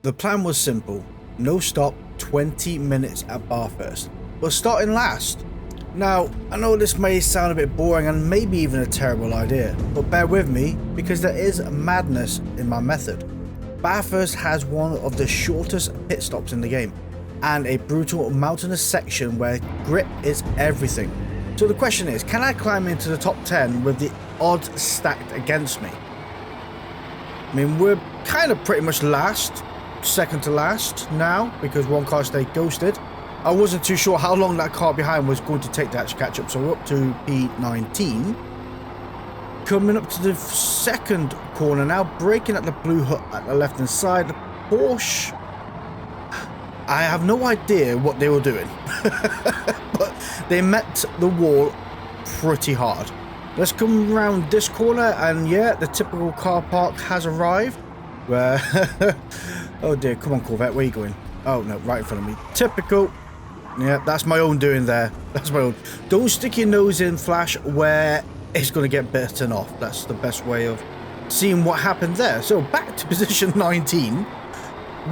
The plan was simple, no stop, 20 minutes at Bathurst, but starting last. Now, I know this may sound a bit boring and maybe even a terrible idea, but bear with me because there is madness in my method. Bathurst has one of the shortest pit stops in the game, and a brutal mountainous section where grip is everything. So the question is, can I climb into the top 10 with the odds stacked against me? I mean, we're kind of pretty much last, second to last now, because one car stayed ghosted. I wasn't too sure how long that car behind was going to take to actually catch up, so we're up to P19. Coming up to the second corner now, braking at the blue hut at the left hand side. The Porsche, I have no idea what they were doing, but they met the wall pretty hard. Let's come around this corner, and yeah, the typical car park has arrived. Where, oh dear, come on Corvette, where are you going? Oh no, right in front of me. Typical. Yeah, that's my own doing there. That's my own. Don't stick your nose in Flash where it's going to get bitten off. That's the best way of seeing what happened there. So back to position 19.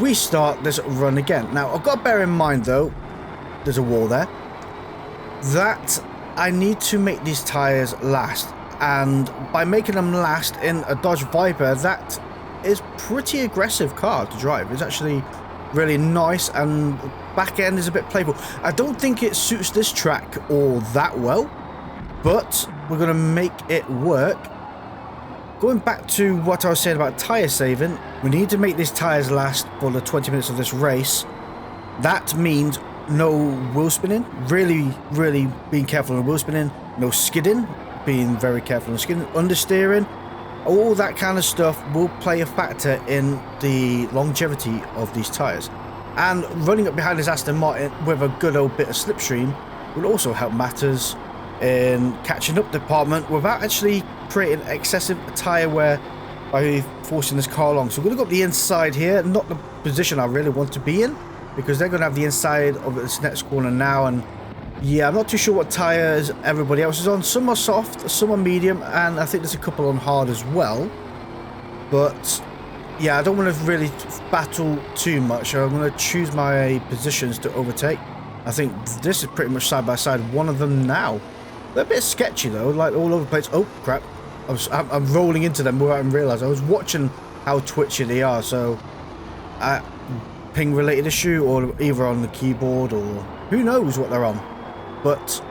We start this run again. Now, I've got to bear in mind, though, there's a wall there, that I need to make these tyres last. And by making them last in a Dodge Viper, that is pretty aggressive car to drive. It's actually really nice, and back end is a bit playful. I don't think it suits this track all that well, but we're going to make it work. Going back to what I was saying about tyre saving, we need to make these tyres last for the 20 minutes of this race. That means no wheel spinning, really being careful on wheel spinning, no skidding, being very careful on skidding, understeering, all that kind of stuff will play a factor in the longevity of these tyres. And running up behind this Aston Martin with a good old bit of slipstream will also help matters in catching up the department without actually creating excessive tyre wear by forcing this car along. So we're going to go up the inside here, not the position I really want to be in, because they're going to have the inside of this next corner now. And yeah, I'm not too sure what tyres everybody else is on. Some are soft, some are medium, and I think there's a couple on hard as well. But yeah, I don't want to really battle too much. I'm going to choose my positions to overtake. I think this is pretty much side by side one of them now. They're a bit sketchy though, like all over the place. Oh crap, I'm rolling into them without even realising. I was watching how twitchy they are, so ping related issue, or either on the keyboard, or who knows what they're on. But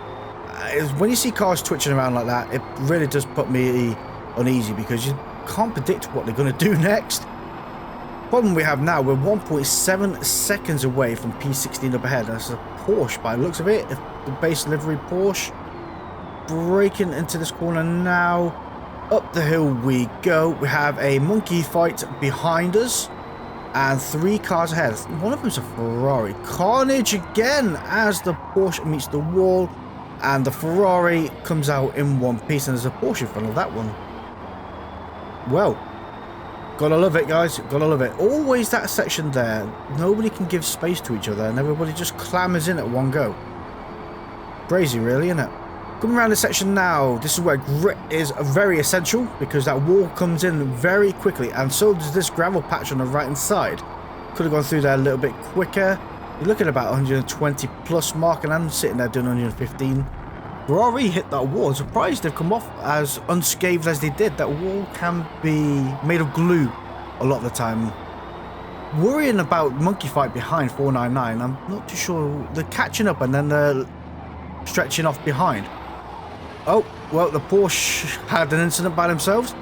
when you see cars twitching around like that, it really does put me uneasy, because you can't predict what they're going to do next. Problem we have now, we're 1.7 seconds away from P16 up ahead. That's a Porsche by the looks of it, the base livery Porsche. Braking into this corner now. Up the hill we go. We have a monkey fight behind us and 3 cars ahead. One of them's a Ferrari. Carnage again as the Porsche meets the wall, and the Ferrari comes out in one piece, and there's a Porsche in front of that one. Well, gotta love it, guys, gotta love it. Always that section there, nobody can give space to each other and everybody just clamours in at one go. Crazy really, isn't it? Coming around this section now, this is where grip is very essential, because that wall comes in very quickly, and so does this gravel patch on the right hand side. Could have gone through there a little bit quicker. You're looking at about 120 plus mark, and I'm sitting there doing 115. Ferrari hit that wall. I'm surprised they've come off as unscathed as they did. That wall can be made of glue a lot of the time. Worrying about monkey fight behind 499. I'm not too sure. They're catching up and then they're stretching off behind. Oh, well, the Porsche had an incident by themselves.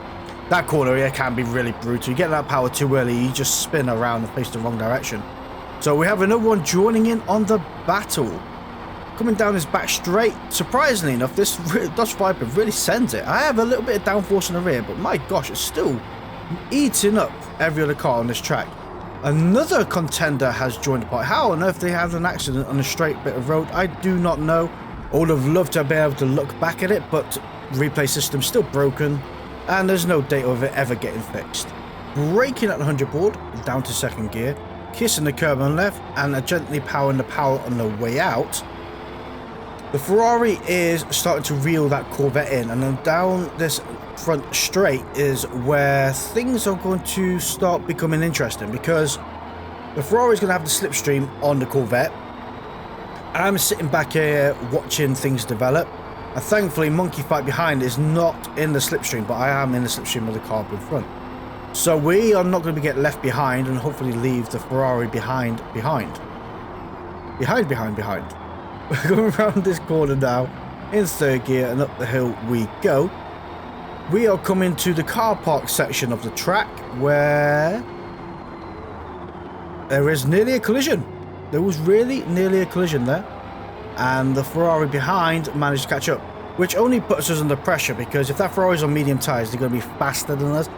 That corner here can be really brutal. You get that power too early, you just spin around and face the wrong direction. So we have another one joining in on the battle. Coming down his back straight. Surprisingly enough, this Dodge Viper really sends it. I have a little bit of downforce in the rear, but my gosh, it's still eating up every other car on this track. Another contender has joined the party. How on earth they had an accident on a straight bit of road, I do not know. I would have loved to be able to look back at it, but replay system's still broken, and there's no date of it ever getting fixed. Braking at the 100 board, down to second gear, kissing the curb on the left, and gently powering the power on the way out. The Ferrari is starting to reel that Corvette in, and then down this front straight is where things are going to start becoming interesting, because The Ferrari's going to have the slipstream on the Corvette. And I'm sitting back here watching things develop. And thankfully, Monkey Fight behind is not in the slipstream, but I am in the slipstream of the car up in front. So we are not going to get left behind and hopefully leave the Ferrari behind. Behind. We're going around this corner now in third gear and up the hill we go. We are coming to the car park section of the track where there is nearly a collision. There was really nearly a collision there. And the Ferrari behind managed to catch up, which only puts us under pressure because if that Ferrari's on medium tyres, they're going to be faster than us.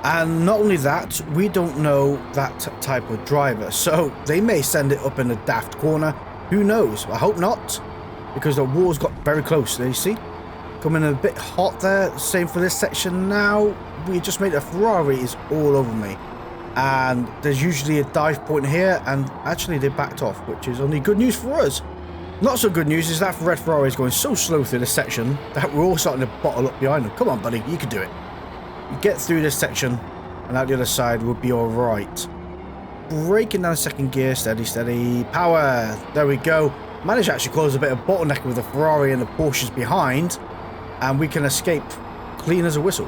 And not only that, we don't know that type of driver, so they may send it up in a daft corner. Who knows? I hope not, because the wall's got very close. There you see, coming a bit hot there. Same for this section now. We just made a Ferrari is all over me, and there's usually a dive point here, and actually they backed off, which is only good news for us. Not so good news is that red Ferrari is going so slow through this section that we're all starting to bottle up behind them. Come on, buddy, you can do it. Get through this section and out the other side will be alright. Braking down second gear, steady, power. There we go. Managed to actually cause a bit of bottleneck with the Ferrari and the Porsches behind, and we can escape clean as a whistle.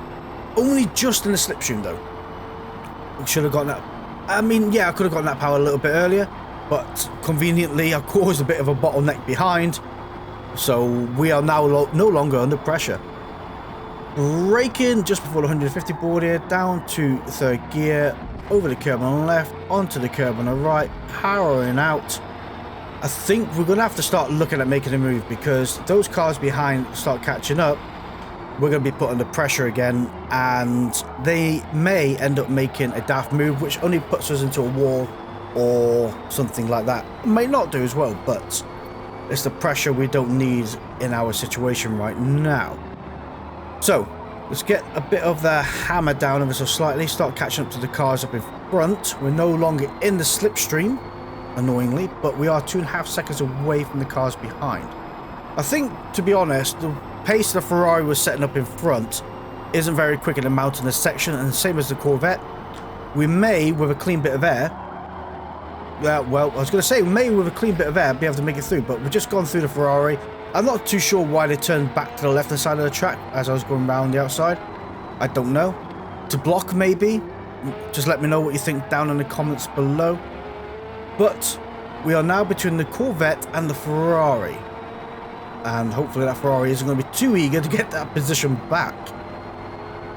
Only just in the slipstream though. We should have gotten that. I mean, yeah, I could have gotten that power a little bit earlier, but conveniently I caused a bit of a bottleneck behind, so we are now no longer under pressure. Braking just before the 150 board here, down to third gear, over the curb on the left, onto the curb on the right, powering out. I think we're going to have to start looking at making a move because those cars behind start catching up. We're going to be put under pressure again, and they may end up making a daft move, which only puts us into a wall or something like that. It may not do as well, but it's the pressure we don't need in our situation right now. So, let's get a bit of the hammer down ever so slightly, start catching up to the cars up in front. We're no longer in the slipstream, annoyingly, but we are 2.5 seconds away from the cars behind. I think, to be honest, the pace the Ferrari was setting up in front isn't very quick in the mountainous section, and same as the Corvette. We may, with a clean bit of air, well, I was going to say, we may, with a clean bit of air, be able to make it through, but we've just gone through the Ferrari. I'm not too sure why they turned back to the left-hand side of the track as I was going around the outside. I don't know. To block, maybe? Just let me know what you think down in the comments below. But we are now between the Corvette and the Ferrari. And hopefully that Ferrari isn't going to be too eager to get that position back.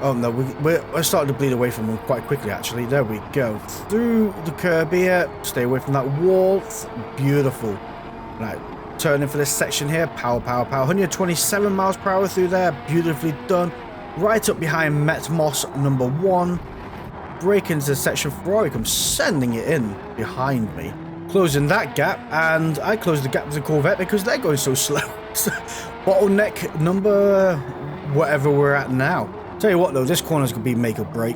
Oh no, we're starting to bleed away from them quite quickly actually. There we go. Through the curb here. Stay away from that wall. Beautiful. Right. Turning for this section here, power, 127 miles per hour through there, beautifully done. Right up behind Metmos number 1, brake into the section, Ferrari comes sending it in behind me, closing that gap, and I closed the gap with the Corvette because they're going so slow. Bottleneck number whatever we're at now. Tell you what though, this corner's gonna be make or break.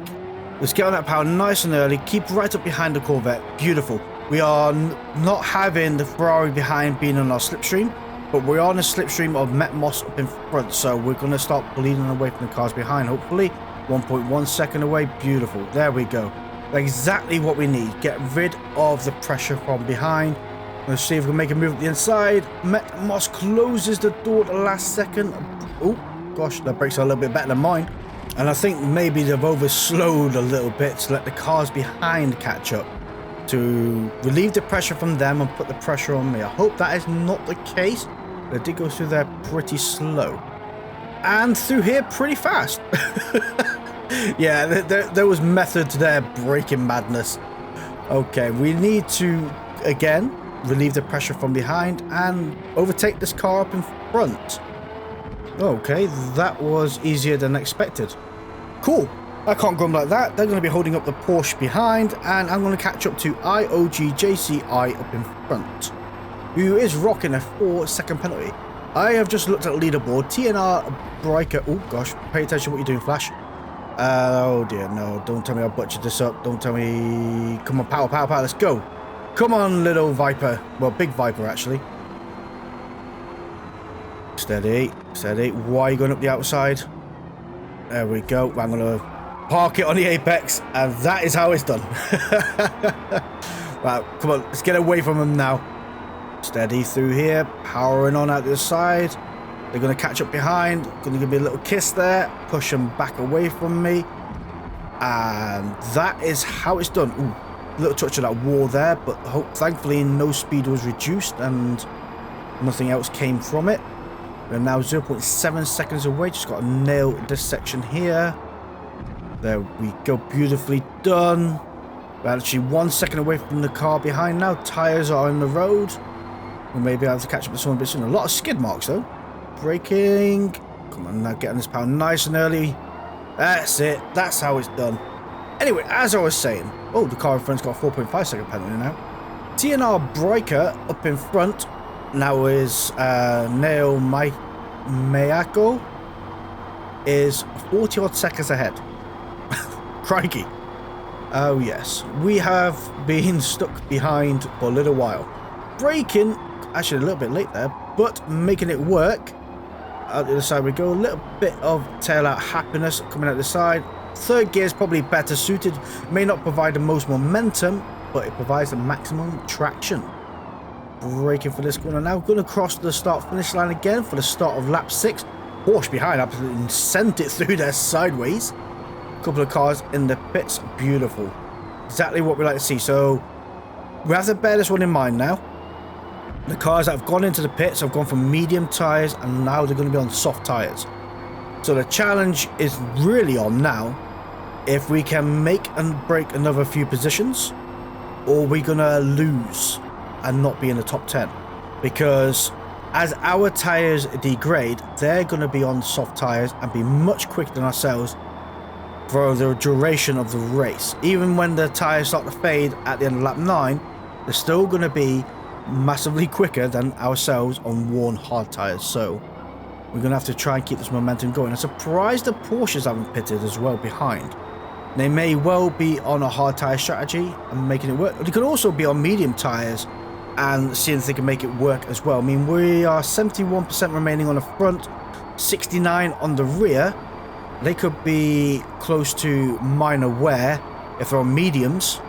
Let's get on that power nice and early, keep right up behind the Corvette, beautiful. We are not having the Ferrari behind being on our slipstream, but we're on a slipstream of Metmos up in front, so we're going to start bleeding away from the cars behind, hopefully. 1.1 second away, beautiful. There we go. Exactly what we need. Get rid of the pressure from behind. Let's see if we can make a move at the inside. Metmos closes the door at the last second. Oh, gosh, that brakes are a little bit better than mine. And I think maybe they've overslowed a little bit to let the cars behind catch up, to relieve the pressure from them and put the pressure on me. I hope that is not the case. But I did go through there pretty slow. And through here pretty fast. Yeah, there was method to their braking madness. Okay, we need to, again, relieve the pressure from behind and overtake this car up in front. Okay, that was easier than expected. Cool. I can't grumble like that. They're going to be holding up the Porsche behind, and I'm going to catch up to IOGJCI up in front, who is rocking a 4-second penalty. I have just looked at the leaderboard. TNR Briker. Oh gosh, pay attention to what you're doing, Flash. Oh dear, no, don't tell me I butchered this up. Don't tell me. Come on, power, let's go. Come on, little Viper. Well, big Viper, actually. Steady. Why are you going up the outside? There we go. I'm going to park it on the apex, and that is how it's done. Right, come on, let's get away from them now. Steady through here, powering on out the side. They're going to catch up behind, going to give me a little kiss there, push them back away from me. And that is how it's done. Ooh, a little touch of that wall there, but thankfully no speed was reduced and nothing else came from it. We're now 0.7 seconds away, just got to nail this section here. There we go, beautifully done. We're actually 1 second away from the car behind now. Tyres are on the road. We may be able to catch up with someone a bit soon. A lot of skid marks though. Braking. Come on now, getting this power nice and early. That's it. That's how it's done. Anyway, as I was saying. Oh, the car in front's got a 4.5 second penalty now. TNR Breaker up in front now is Neo Mayako is 40 odd seconds ahead. Crikey. Oh yes, we have been stuck behind for a little while. Braking, actually a little bit late there, but making it work. Out the other side we go, a little bit of tail out happiness coming out the side. Third gear is probably better suited, may not provide the most momentum, but it provides the maximum traction. Braking for this corner now, going to cross the start finish line again for the start of lap 6. Porsche behind absolutely sent it through there sideways. Couple of cars in the pits, beautiful, exactly what we like to see. So we have to bear this one in mind now. The cars that have gone into the pits have gone from medium tires and now they're going to be on soft tires. So the challenge is really on now if we can make and break another few positions, or we're going to lose and not be in the top 10, because as our tires degrade, they're going to be on soft tires and be much quicker than ourselves for the duration of the race. Even when the tires start to fade at the end of lap 9, they're still going to be massively quicker than ourselves on worn hard tires. So we're going to have to try and keep this momentum going. I'm surprised the Porsches haven't pitted as well behind. They may well be on a hard tire strategy and making it work. They could also be on medium tires and seeing if they can make it work as well. I mean, we are 71% remaining on the front, 69 on the rear. They could be close to minor wear if they're on mediums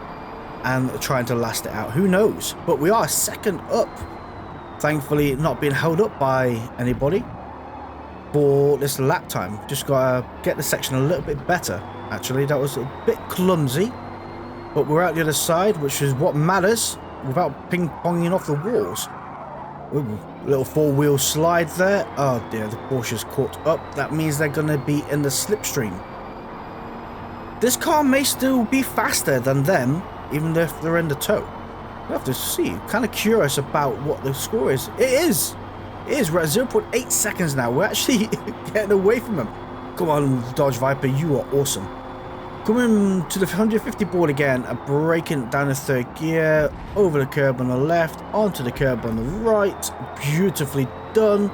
and trying to last it out. Who knows? But we are second up. Thankfully, not being held up by anybody for this lap time. Just got to get the section a little bit better. Actually, that was a bit clumsy. But we're out the other side, which is what matters, without ping-ponging off the walls. Ooh, little four-wheel slide there. Oh dear, the Porsche's caught up. That means they're going to be in the slipstream. This car may still be faster than them, even if they're in the tow. We'll have to see. Kind of curious about what the score is. It is. It is. We're at 0.8 seconds now. We're actually getting away from them. Come on, Dodge Viper. You are awesome. Coming to the 150 board again, braking down the third gear, over the curb on the left, onto the curb on the right. Beautifully done.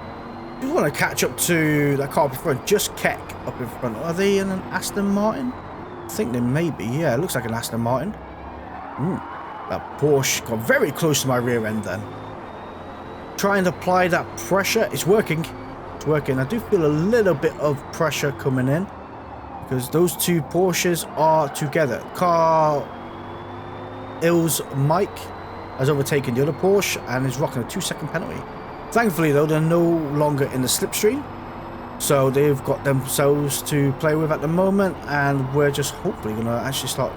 You want to catch up to that car up in front, just Keck up in front. Are they in an Aston Martin? I think they may be. Yeah, it looks like an Aston Martin. Ooh, that Porsche got very close to my rear end then. Trying to apply that pressure. It's working. It's working. I do feel a little bit of pressure coming in, because those two Porsches are together. Car Ills Mike has overtaken the other Porsche and is rocking a 2-second penalty. Thankfully though, they're no longer in the slipstream, so they've got themselves to play with at the moment, and we're just hopefully going to actually start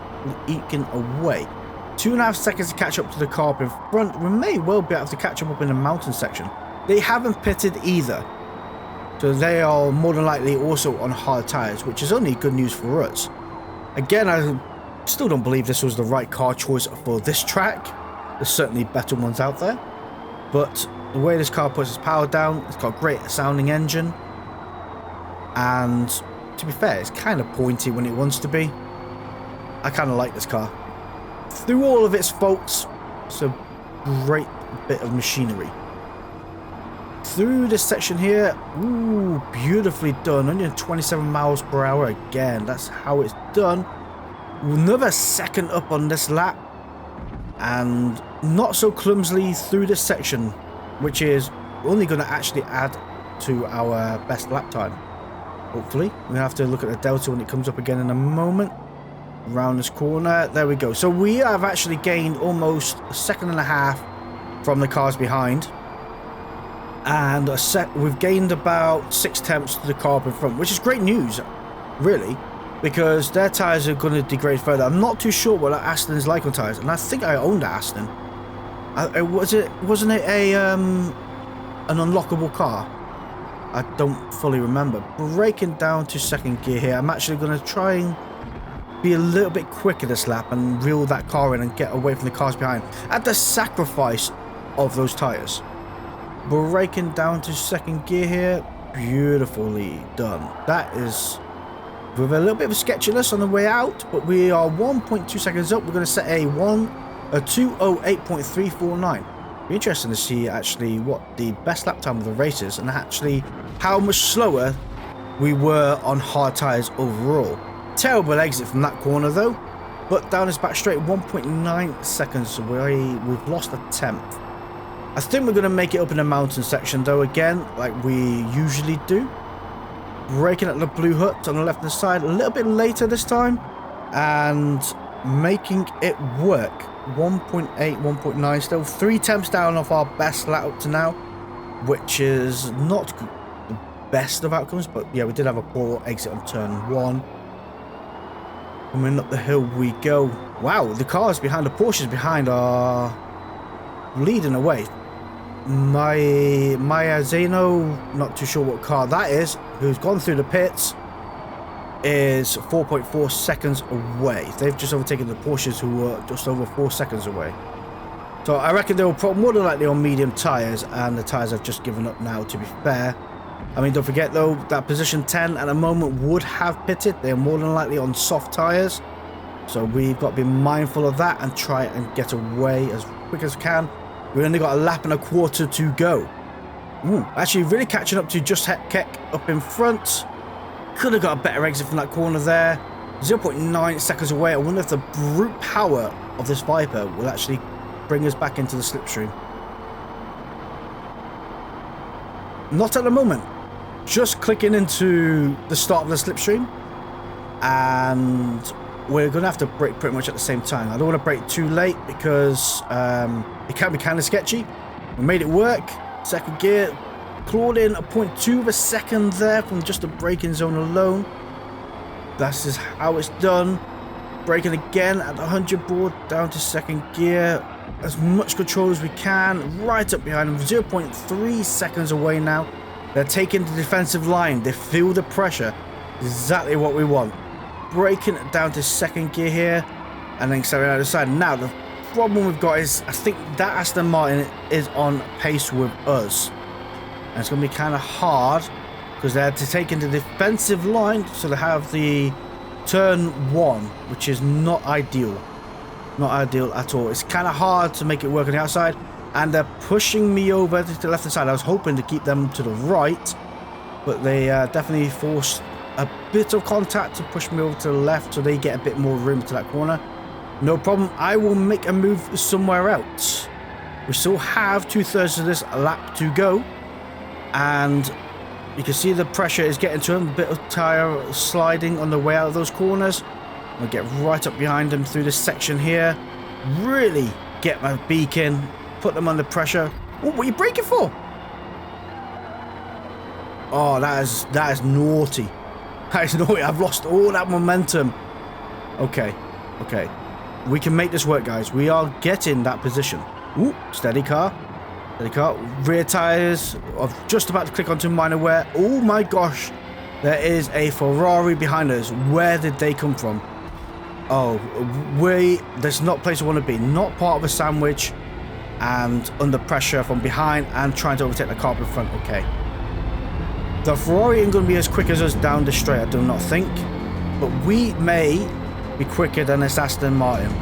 eking away. 2.5 seconds to catch up to the car up in front. We may well be able to catch up in the mountain section. They haven't pitted either, so they are more than likely also on hard tires, which is only good news for us. Again, I still don't believe this was the right car choice for this track. There's certainly better ones out there, but the way this car puts its power down, it's got a great sounding engine, and to be fair, it's kind of pointy when it wants to be. I kind of like this car. Through all of its faults, it's a great bit of machinery. Through this section here, ooh, beautifully done. 127 miles per hour again. That's how it's done. Another second up on this lap, and not so clumsily through this section, which is only going to actually add to our best lap time. Hopefully, we're going to have to look at the delta when it comes up again in a moment. around this corner. There we go. So we have actually gained almost a second and a half from the cars behind. And we've gained about 6 tenths to the car up in front, which is great news, really, because their tyres are going to degrade further. I'm not too sure what Aston is like on tyres, and I think I owned that Aston. Wasn't it an unlockable car? I don't fully remember. Braking down to second gear here. I'm actually going to try and be a little bit quicker this lap and reel that car in and get away from the cars behind at the sacrifice of those tyres. Braking down to second gear here. Beautifully done. That is with a little bit of sketchiness on the way out, but we are 1.2 seconds up. We're going to set a 2:08.349. Be interesting to see actually what the best lap time of the race is and actually how much slower we were on hard tyres overall. Terrible exit from that corner though, but down his back straight, 1.9 seconds away. We've lost a tenth. I think we're going to make it up in the mountain section though, again, like we usually do. Braking at the blue hut on the left hand side a little bit later this time and making it work. 1.8, 1.9 still. 3 tenths down off our best lap up to now, which is not the best of outcomes, but yeah, we did have a poor exit on turn 1. Coming up the hill we go. Wow, the cars behind, the Porsches behind are leading away. Maya Zeno, not too sure what car that is, who's gone through the pits, is 4.4 seconds away. They've just overtaken the Porsches who were just over 4 seconds away. So I reckon they were more than likely on medium tyres, and the tyres have just given up now, to be fair. I mean, don't forget though, that position 10 at the moment would have pitted. They're more than likely on soft tyres. So we've got to be mindful of that and try and get away as quick as we can. We've only got a lap and a quarter to go. Ooh, actually really catching up to Just Keck up in front. Could have got a better exit from that corner there. 0.9 seconds away. I wonder if the brute power of this Viper will actually bring us back into the slipstream. Not at the moment. Just clicking into the start of the slipstream. And we're going to have to brake pretty much at the same time. I don't want to brake too late because it can be kind of sketchy. We made it work. Second gear. Clawed in a 0.2 of a second there from just the braking zone alone. That's just how it's done. Braking again at the 100 board down to second gear. As much control as we can. Right up behind them. 0.3 seconds away now. They're taking the defensive line. They feel the pressure. Exactly what we want. Braking it down to second gear here. And then accelerating out the side. Now the problem we've got is I think that Aston Martin is on pace with us. And it's going to be kind of hard because they had to take into the defensive line, so they have the turn 1, which is not ideal. Not ideal at all. It's kind of hard to make it work on the outside, and they're pushing me over to the left hand side. I was hoping to keep them to the right, but they definitely forced a bit of contact to push me over to the left so they get a bit more room to that corner. No problem. I will make a move somewhere else. We still have 2/3 of this lap to go. And you can see the pressure is getting to him. A bit of tyre sliding on the way out of those corners. I'll get right up behind him through this section here. Really get my beak in. Put them under pressure. Oh, what are you braking for? Oh, that is naughty. That is naughty. I've lost all that momentum. Okay. Okay. We can make this work, guys. We are getting that position. Ooh, steady car. Rear tyres. I'm just about to click onto minor wear. Oh my gosh. There is a Ferrari behind us. Where did they come from? Oh, there's not a place I want to be. Not part of a sandwich. And under pressure from behind and trying to overtake the car in front. Okay. The Ferrari ain't going to be as quick as us down the straight, I do not think. But we may be quicker than this Aston Martin.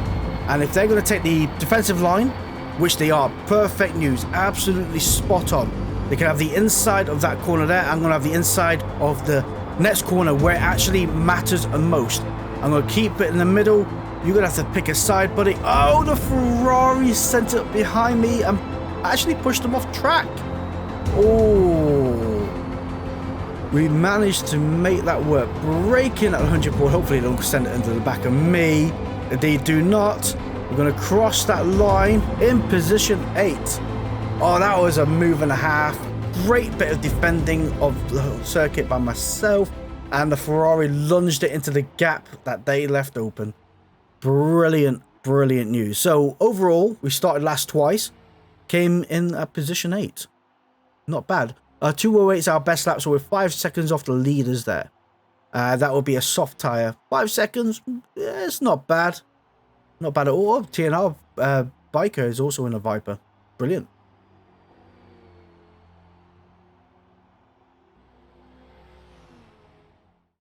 And if they're going to take the defensive line, which they are, perfect news, absolutely spot on. They can have the inside of that corner there. I'm going to have the inside of the next corner where it actually matters most. I'm going to keep it in the middle. You're going to have to pick a side, buddy. Oh, the Ferrari sent it behind me and actually pushed them off track. Oh. We managed to make that work, braking at 100 port. Hopefully they don't send it into the back of me. If they do not, we're going to cross that line in position 8. Oh, that was a move and a half. Great bit of defending of the circuit by myself. And the Ferrari lunged it into the gap that they left open. Brilliant, brilliant news. So overall, we started last twice. Came in at position 8. Not bad. 208 is our best lap, so we're 5 seconds off the leaders there. That will be a soft tyre. 5 seconds, yeah, it's not bad. Not bad at all. TNR biker is also in a Viper. Brilliant.